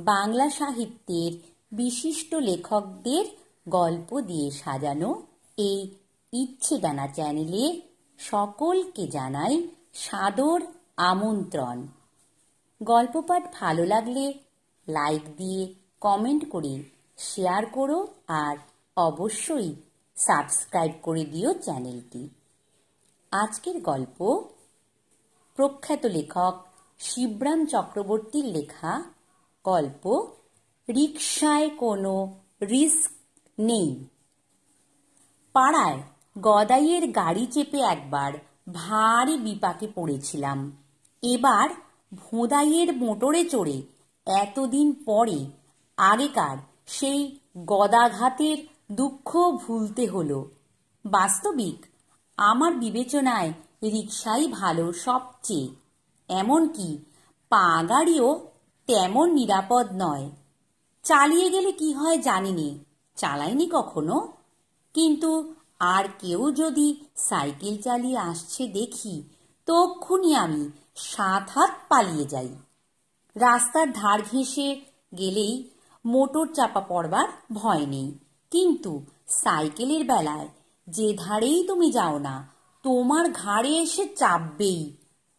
বাংলা সাহিত্যের বিশিষ্ট লেখকদের গল্প দিয়ে সাজানো এই ইচ্ছে ডানা চ্যানেলে সকলকে জানাই সাদর আমন্ত্রণ। গল্পপাঠ ভালো লাগলে লাইক দিয়ে কমেন্ট করে শেয়ার করো আর অবশ্যই সাবস্ক্রাইব করে দিও চ্যানেলটি। আজকের গল্প প্রখ্যাত লেখক শিবরাম চক্রবর্তীর লেখা গল্প রিকশায় কোনো রিস্ক নেই। পাড়ায় গদাইয়ের গাড়ি চেপে একবার ভারী বিপাকে পড়েছিলাম। এবার ভোঁদাইয়ের মোটরে চড়ে এতদিন পরে আগেকার সেই গদাঘাতের দুঃখ ভুলতে হলো। বাস্তবিক আমার বিবেচনায় রিকশাই ভালো সবচেয়ে, এমনকি পা গাড়িও তেমন নিরাপদ নয়। চালিয়ে গেলে কি হয় জানিনি, চালাইনি কখনো, কিন্তু আর কেউ যদি সাইকেল চালিয়ে আসছে দেখি তক্ষুনি আমি 7 হাত পালিয়ে যাই। রাস্তার ধার ঘেঁষে গেলেই মোটর চাপা পড়বার ভয় নেই, কিন্তু সাইকেলের বেলায় যে ধারেই তুমি যাও না তোমার ঘাড়ে এসে চাপবেই,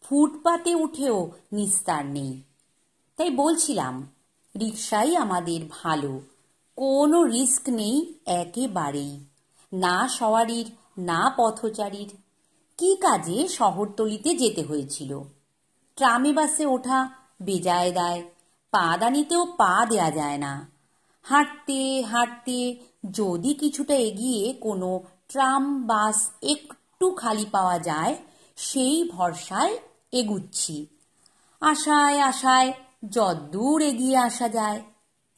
ফুটপাতে উঠেও নিস্তার নেই। তাই বলছিলাম রিকশাই আমাদের ভালো, কোনো রিস্ক নেই একেবারেই, না সওয়ারির না পথচারীর। কি কাজে শহরতলিতে যেতে হয়েছিল, ট্রামে বাসে ওঠা বেজায় দায়, পাদানিতেও পা দেয়া যায় না। হাঁটতে হাঁটতে যদি কিছুটা এগিয়ে কোনো ট্রাম বাস একটু খালি পাওয়া যায় সেই ভরসায় এগুচ্ছি। আশায় আশায় যদ্দূর এগিয়ে আসা যায়,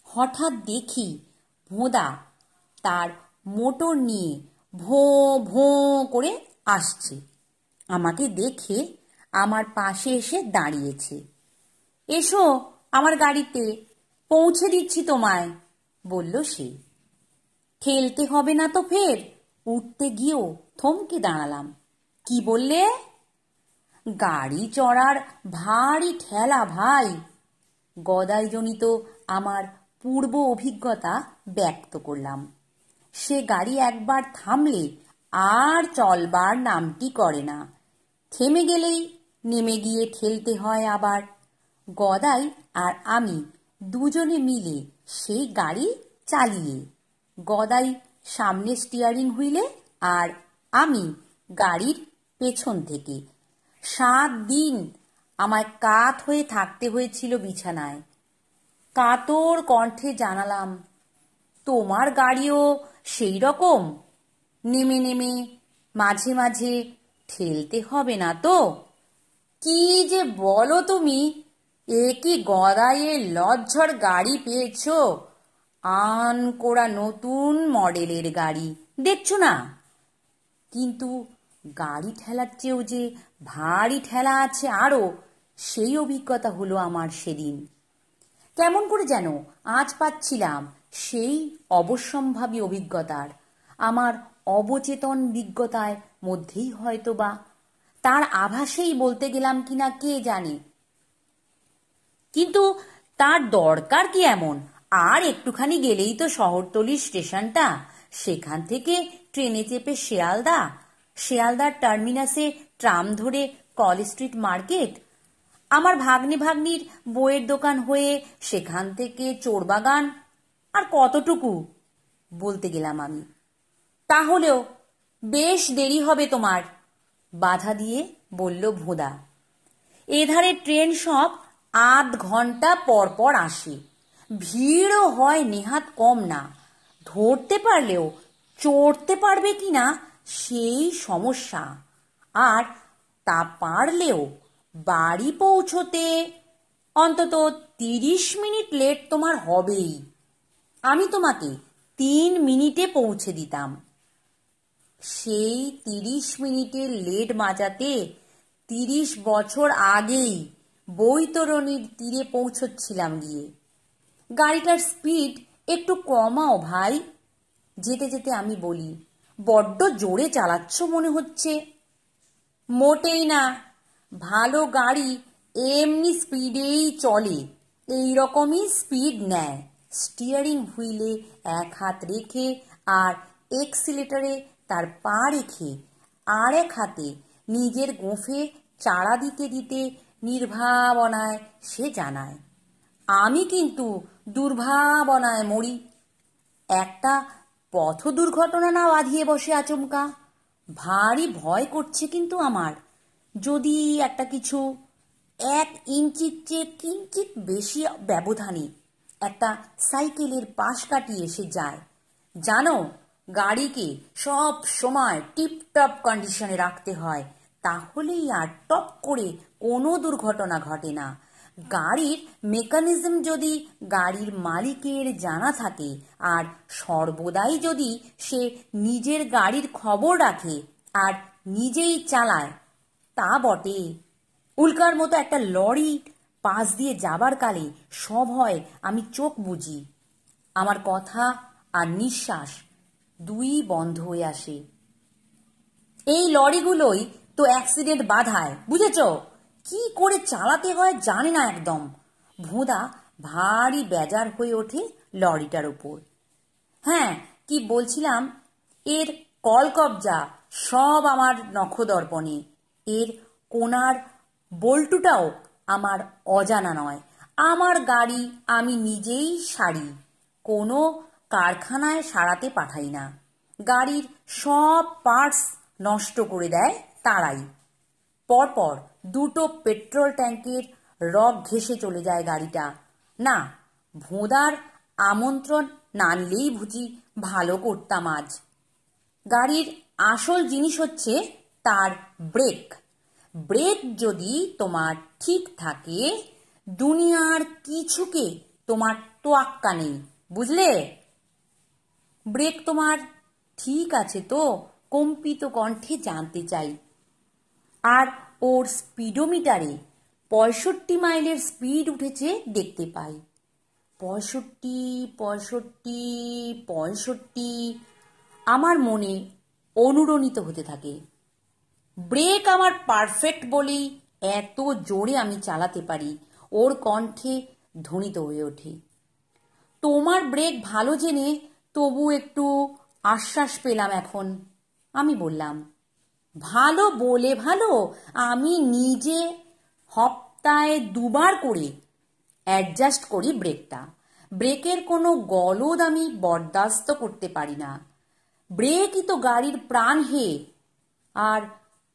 হঠাৎ দেখি ভোঁদা তার মোটর নিয়ে ভোঁ ভোঁ করে আসছে। আমাকে দেখে আমার পাশে এসে দাঁড়িয়েছে। এসো আমার গাড়িতে, পৌঁছে দিচ্ছি তোমায়, বলল সে। ঠেলতে হবে না তো ফের? উঠতে গিয়েও থমকে দাঁড়ালাম। কি বললে? গাড়ি চড়ার ভারী ঠেলা ভাই। গদাইজনিত আমার পূর্ব অভিজ্ঞতা ব্যক্ত করলাম। সে গাড়ি একবার থামলে আর চলবার নামটি করে না, থেমে গেলেই নেমে গিয়ে ঠেলতে হয় আবার। গদাই আর আমি দুজনে মিলে সেই গাড়ি চালিয়ে, গদাই সামনে স্টিয়ারিং হুইলে আর আমি গাড়ির পেছন থেকে। 7 দিন আমায় কাত হয়ে থাকতে হয়েছিল বিছানায়। কাতর কণ্ঠে জানালাম, তোমার গাড়িও সেই রকম? নেমে নেমে মাঝে মাঝে ঠেলতে হবে না তো? কি যে বলো তুমি, এ কি গদাইয়ের লজ্জর গাড়ি পেয়েছ? আনকোড়া নতুন মডেলের গাড়ি, দেখছো না? কিন্তু গাড়ি ঠেলার চেয়েও যে ভারী ঠেলা আছে আরও, সেই অভিজ্ঞতা হলো আমার সেদিন। কেমন করে যেন আঁচ পাচ্ছিলাম সেই অবশ্যম্ভাবী অভিজ্ঞতার। আমার অবচেতন বিজ্ঞতায় মধ্যেই হয়তো বা তার আভাসেই বলতে গেলাম কিনা কে জানে। কিন্তু তার দরকার কি এমন? আর একটুখানি গেলেই তো শহরতলির স্টেশনটা, সেখান থেকে ট্রেনে চেপে শিয়ালদার টার্মিনাসে ট্রাম ধরে কলেজ স্ট্রিট মার্কেট, আমার ভাগ্নে ভাগ্নির বইয়ের দোকান হয়ে সেখান থেকে চোরবাগান, আর কতটুকু বলতে গেলাম আমি। তাহলেও বেশ দেরি হবে তোমার, বাধা দিয়ে বলল ভোঁদা। এধারে ট্রেন সব আধ ঘন্টা পর পর আসে, ভিড়ও হয় নেহাত কম না। ধরতে পারলেও চড়তে পারবে কিনা সেই সমস্যা, আর তা পারলেও বাড়ি পৌঁছতে অন্তত 30 মিনিট লেট তোমার হবেই। আমি তোমাকে 3 মিনিটে পৌঁছে দিতাম। সেই 30 মিনিটের লেট বাঁচাতে 30 বছর আগেই বৈতরণীর তীরে পৌঁছচ্ছিলাম গিয়ে। গাড়িটার স্পিড একটু কমাও ভাই। যেতে যেতে আমি বলি, বড্ড জোরে চালাচ্ছ মনে হচ্ছে। মোটেই না, ভালো গাড়ি এমনি স্পিডেই চলে, এই রকমই স্পিড নেয়। স্টিয়ারিং হুইলে এক হাত রেখে আর এক্সিলেটরে তার পা রেখে আর এক হাতে নিজের গোঁফে চাড়া দিতে দিতে নির্ভাবনায় সে জানায়, আমি কিন্তু দুর্ভাবনায় মরি। একটা পথ দুর্ঘটনা না বাঁধিয়ে বসে আচমকা। ভারী ভয় করছে কিন্তু আমার, যদি একটা কিছু 1 ইঞ্চির চেয়ে কিঞ্চিত বেশি ব্যবধানে একটা সাইকেলের পাশ কাটিয়ে এসে যায়। জানো, গাড়িকে সব সময় টিপটপ কন্ডিশনে রাখতে হয়, তাহলেই আর টপ করে কোনো দুর্ঘটনা ঘটে না। গাড়ির মেকানিজম যদি গাড়ির মালিকের জানা থাকে আর সর্বদাই যদি সে নিজের গাড়ির খবর রাখে আর নিজেই চালায়, তা বটে। উল্কার মতো একটা লরি পাশ দিয়ে যাবার কালে সভয় আমি চোখ বুজি, আমার কথা আর নিঃশ্বাস দুই বন্ধ হয়ে আসে। এই লরিগুলোই তো অ্যাক্সিডেন্ট বাধায়, বুঝেছ? কি করে চালাতে হয় জানে না একদম। ভোঁদা ভারী বেজার হয়ে ওঠে লরিটার ওপর। হ্যাঁ, কি বলছিলাম, এর কলকবজা সব আমার নখদর্পণে, এর কোণার বল্টুটাও আমার অজানা নয়। আমার গাড়ি আমি নিজেই সারি, কোনো কারখানায় সারাতে পাঠাই না। গাড়ির সব পার্টস নষ্ট করে দেয় তারাই। পরপর 2টো পেট্রোল ট্যাঙ্কের রগ ঘেঁষে চলে যায় গাড়িটা। না, ভোঁদার আমন্ত্রণ না নিলেই বুঝি ভালো করতাম আজ। গাড়ির আসল জিনিস হচ্ছে তার ব্রেক। ব্রেক যদি তোমার ঠিক থাকে, দুনিয়ার কিছুকে তোমার তোয়াক্কা নেই, বুঝলে? ব্রেক তোমার ঠিক আছে তো? কম্পিত কণ্ঠে জানতে চাই। আর ওর স্পিডোমিটারে 65 মাইলের স্পিড উঠেছে দেখতে পাই। 65, 65, 65 আমার মনে অনুরণিত হতে থাকে। ব্রেক আমার পারফেক্ট বলেই এত জোরে আমি চালাতে পারি, ওর কণ্ঠে ধ্বনিত হয়ে ওঠে। তোমার ব্রেক ভালো জেনে তবু একটু আশ্বাস পেলাম এখন। আমি বললাম, ভালো বলে ভালো, আমি নিজে সপ্তাহে 2বার করে অ্যাডজাস্ট করি ব্রেকটা। ব্রেকের কোনো গলদ আমি বরদাস্ত করতে পারি না। ব্রেকই তো গাড়ির প্রাণ হে। আর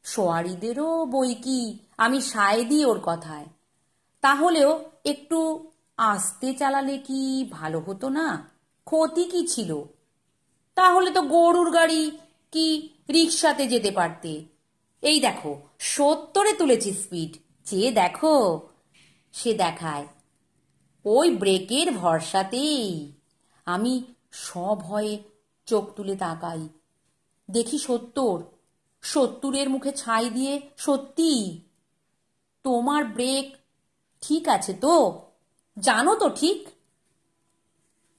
সোয়ারিদেরও বই কি আমি সায় দিই ওর কথায়। তাহলেও একটু আস্তে চালালে কি ভালো হতো না? ক্ষতি কি ছিল? তাহলে তো গরুর গাড়ি কি রিক্সাতে যেতে পারতে। এই দেখো, 70-এ তুলেছি স্পিড, চেয়ে দেখো। সে দেখায়। ওই ব্রেকের ভরসাতেই। আমি সভয়ে চোখ তুলে তাকাই, দেখি 70-এর মুখে ছাই দিয়ে সত্যি। তোমার ব্রেক ঠিক আছে তো? জানো তো ঠিক?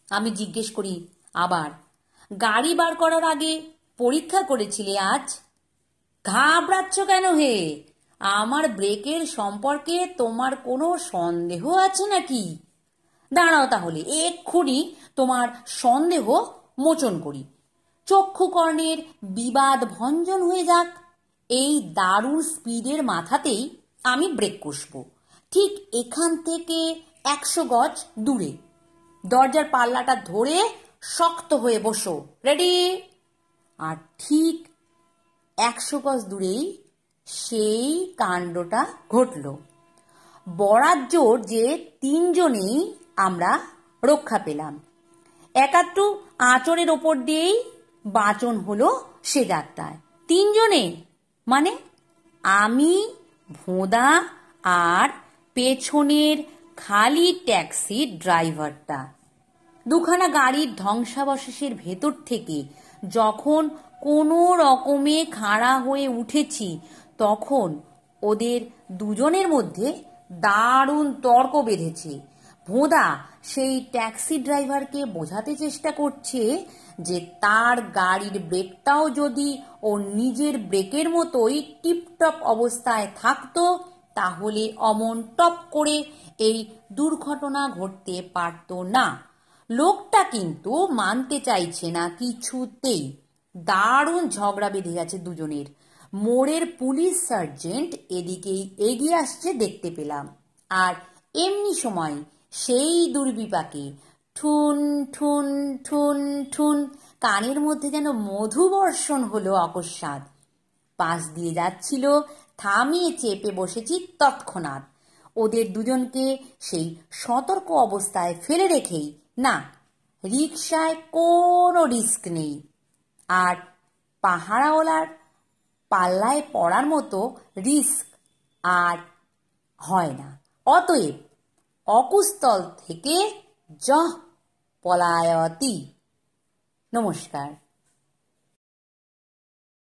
আমি জিজ্ঞেস করি আবার, গাড়ি বার করার আগে পরীক্ষা করেছিলে আজ? ঘাবড়াচ্ছ কেন হে? আমার ব্রেকের সম্পর্কে তোমার কোনো সন্দেহ আছে নাকি? দাঁড়াও তাহলে, এক্ষুনি তোমার সন্দেহ মোচন করি। চক্ষুকর্ণের বিবাদ ভঞ্জন হয়ে যাক। এই দারুণ স্পিডের মাথাতেই আমি ব্রেক কষবো, ঠিক এখান থেকে 100 গজ দূরে। দরজার পাল্লাটা ধরে শক্ত হয়ে বসো, রেডি? আর ঠিক 100 গজ দূরেই সেই কাণ্ডটা ঘটল। বরাত জোর যে 3 জনেই আমরা রক্ষা পেলাম। একাত্তু আঁচড়ের ওপর দিয়েই বাঁচন হলো সে যাত্রায়। 3 জনে মানে আমি, ভোঁদা আর পেছনের খালি ট্যাক্সি ড্রাইভারটা। দুখানা গাড়ির ধ্বংসাবশেষের ভেতর থেকে যখন কোনো রকমে খাড়া হয়ে উঠেছি, তখন ওদের দুজনের মধ্যে দারুণ তর্ক বেঁধেছে। ভোঁদা সেই ট্যাক্সি ড্রাইভারকে বোঝাতে চেষ্টা করছে যে তার গাড়ির ব্রেকটাও যদি ওর নিজের ব্রেকের মতোই টিপটপ অবস্থায় থাকতো, তাহলে অমন টপ করে এই দুর্ঘটনা ঘটতে পারত না। লোকটা কিন্তু মানতে চাইছে না কিছুতেই। দারুণ ঝগড়া বেঁধে গেছে দুজনের। মোড়ের পুলিশ সার্জেন্ট এদিকেই এগিয়ে আসছে দেখতে পেলাম। আর এমনি সময় সেই দুর্বিপাকে ঠুন ঠুন ঠুন ঠুন কানের মধ্যে যেন মধুবর্ষণ হলো অকস্মাৎ। পাশ দিয়ে যাচ্ছিল, থামিয়ে চেপে বসেছি তৎক্ষণাৎ। ওদের দুজনকে সেই সতর্ক অবস্থায় ফেলে রেখেই, না, রিকশায় কোনো রিস্ক নেই, আর পাহারাওয়ালার পাল্লায় পড়ার মতো রিস্ক আর হয় না। অতএব অকুস্থল থেকে জহ পলায়তি। নমস্কার।